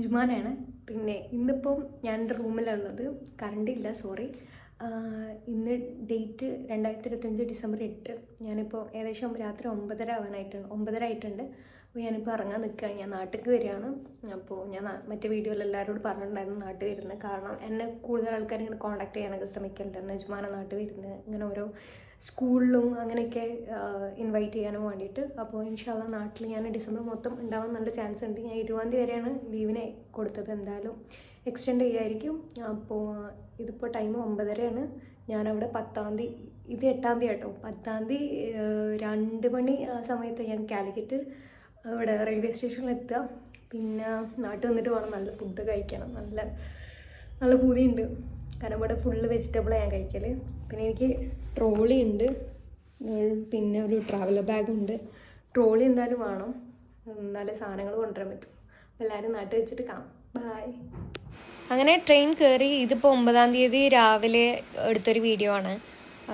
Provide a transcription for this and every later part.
ജുമാനാണ്. പിന്നെ ഇന്നിപ്പം ഞാൻ എൻ്റെ റൂമിലുള്ളത്, കറണ്ട് ഇല്ല, സോറി. ഇന്ന് ഡേറ്റ് 2025 ഡിസംബർ 8. ഞാനിപ്പോൾ ഏകദേശം രാത്രി 9:30 ആയിട്ടുണ്ട്. അപ്പോൾ ഞാനിപ്പോൾ ഇറങ്ങാൻ നിൽക്കുകയാണ്. ഞാൻ നാട്ടിലേക്ക് വരികയാണ്. അപ്പോൾ ഞാൻ മറ്റേ വീഡിയോയിൽ എല്ലാവരോടും പറഞ്ഞിട്ടുണ്ടായിരുന്നു നാട്ടിൽ വരുന്നത്. കാരണം എന്നെ കൂടുതൽ ആൾക്കാർ ഇങ്ങനെ കോൺടാക്ട് ചെയ്യാനൊക്കെ ശ്രമിക്കലുണ്ട്. നജ്മാന നാട്ടിൽ വരുന്നത്, ഇങ്ങനെ ഓരോ സ്കൂളിലും അങ്ങനെയൊക്കെ ഇൻവൈറ്റ് ചെയ്യാനും വേണ്ടിയിട്ട്. അപ്പോൾ ഇൻഷാ അല്ലാഹ് നാട്ടിൽ ഞാൻ ഡിസംബർ മൊത്തം ഉണ്ടാവാൻ നല്ല ചാൻസ് ഉണ്ട്. ഞാൻ 20-ാം തീയതി വരെയാണ് ലീവിനെ കൊടുത്തത്. എന്തായാലും എക്സ്റ്റെൻഡ് ചെയ്യുമായിരിക്കും. അപ്പോൾ ഇതിപ്പോൾ ടൈം 9:30 ഞാനവിടെ 10-ാം തീയതി, ഇത് 8-ാം തീയതി കേട്ടോ, 10-ാം തീയതി 2 മണി ആ സമയത്ത് ഞാൻ കാലിക്കറ്റ് ഇവിടെ റെയിൽവേ സ്റ്റേഷനിൽ എത്തുക. പിന്നെ നാട്ടിൽ വന്നിട്ട് വേണം നല്ല ഫുഡ് കഴിക്കണം. നല്ല പൂതിയുണ്ട്. കാരണം ഇവിടെ ഫുള്ള് വെജിറ്റബിളാണ് ഞാൻ കഴിക്കൽ. പിന്നെ എനിക്ക് ട്രോളി ഉണ്ട്, പിന്നെ ഒരു ട്രാവലർ ബാഗുണ്ട്. ട്രോളി എന്തായാലും വേണം, എന്നാലേ സാധനങ്ങൾ കൊണ്ടുവരാൻ പറ്റും. എല്ലാവരും നാട്ടിൽ വെച്ചിട്ട് കാണാം. ബായ്. അങ്ങനെ ട്രെയിൻ കയറി. ഇതിപ്പോൾ 9-ാം തീയതി രാവിലെ എടുത്തൊരു വീഡിയോ ആണ്.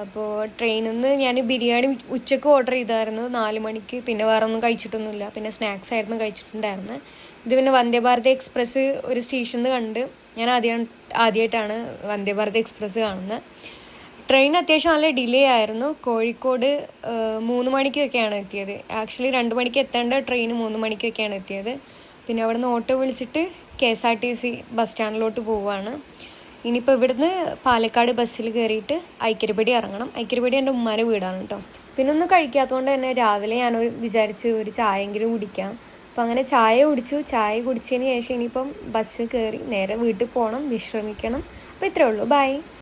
അപ്പോൾ ട്രെയിനിൽ നിന്ന് ഞാൻ ബിരിയാണി ഉച്ചക്ക് ഓർഡർ ചെയ്തായിരുന്നു 4 മണിക്ക്. പിന്നെ വേറെ ഒന്നും കഴിച്ചിട്ടൊന്നുമില്ല. പിന്നെ സ്നാക്സ് ആയിരുന്നു കഴിച്ചിട്ടുണ്ടായിരുന്നത്. ഇത് പിന്നെ വന്ദേ ഭാരത് എക്സ്പ്രസ് ഒരു സ്റ്റേഷനിൽ നിന്ന് കണ്ട്. ഞാൻ ആദ്യമായിട്ടാണ് വന്ദേ ഭാരത് എക്സ്പ്രസ് കാണുന്നത്. ട്രെയിൻ അത്യാവശ്യം നല്ല ഡിലേ ആയിരുന്നു. കോഴിക്കോട് 3 മണിക്കൊക്കെയാണ് എത്തിയത്. ആക്ച്വലി 2 മണിക്ക് എത്തേണ്ട ട്രെയിൻ 3 മണിക്കൊക്കെയാണ് എത്തിയത്. പിന്നെ അവിടെ നിന്ന് ഓട്ടോ വിളിച്ചിട്ട് KSRTC ബസ് സ്റ്റാൻഡിലോട്ട് പോവുകയാണ്. ഇനിയിപ്പോൾ ഇവിടുന്ന് പാലക്കാട് ബസ്സിൽ കയറിയിട്ട് ഐക്യരപടി ഇറങ്ങണം. ഐക്യരപടി എൻ്റെ ഉമ്മാൻ്റെ വീടാണ് കേട്ടോ. പിന്നെ ഒന്നും കഴിക്കാത്തതുകൊണ്ട് തന്നെ രാവിലെ ഞാൻ വിചാരിച്ച് ഒരു ചായയെങ്കിലും കുടിക്കാം. അപ്പോൾ അങ്ങനെ ചായ കുടിച്ചു. ചായ കുടിച്ചതിന് ശേഷം ഇനിയിപ്പം ബസ് കയറി നേരെ വീട്ടിൽ പോകണം, വിശ്രമിക്കണം. അപ്പോൾ ഇത്രയേ ഉള്ളൂ. ബൈ.